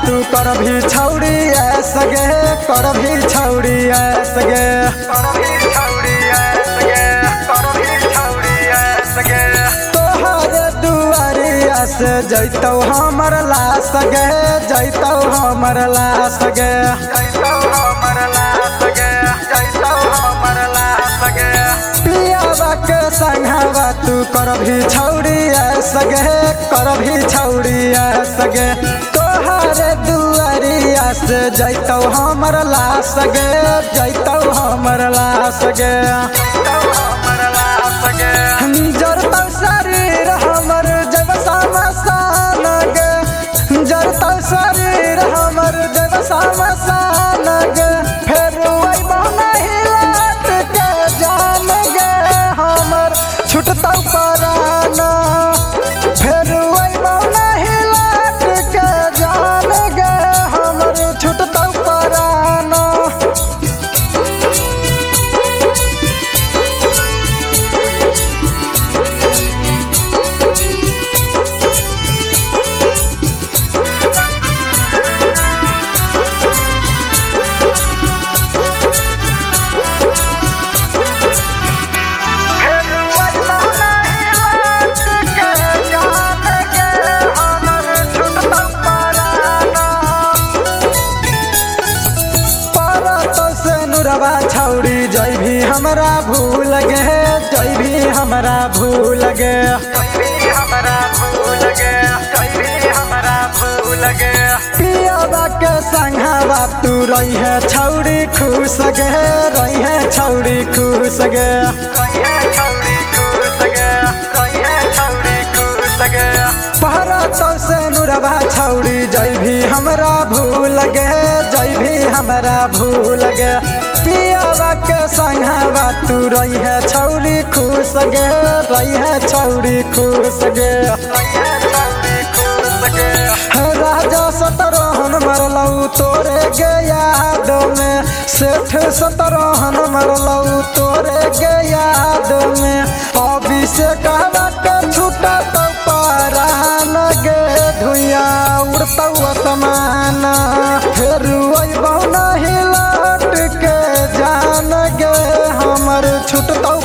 तू कर भी छौड़ी सगे कर भी छौड़ी सगे तोहर दुआरिया से जैतौ हमर लाश गे जैतौ हमर लाश गे पियावा के संघवा तू कर भी छौड़ी सगे कर भी छौड़ी सगे तोहर दुआरिया से जैतौ हमर लाश गे जैतौ हमर लाश गे जरतौ शरीर हमर जब समसान गे जरतौ शरीर हमर जब समसान गे फेर अइबौ नहीं लौट के जान गे हमर छुटतौ पराना फेर अइबौ नहीं लौट के जान गे हमर छुटतौ पराना छौड़ी जय भी हमरा भूल गे जय भी हमरा भूल गे पियावा के संघवा तू रही है छौड़ी खुश गे रही है छौड़ी खुश गे पहरा से नुरवा छौड़ी जय भी हमरा भूल गे जय भी हमरा भूल गे पियावा के संघवा तू रही है छौड़ी खुश गे रही है छौड़ी खुश गे राजा सतरोहन मरलौ तोरे गे याद में सेठ सतरोहन मरलौ तोरे गे याद में अभिषेक के छूटा तो परान गे धुइया उड़तौ असमान फेर अइबौ नहीं लौट के जान गे हमर छुटतौ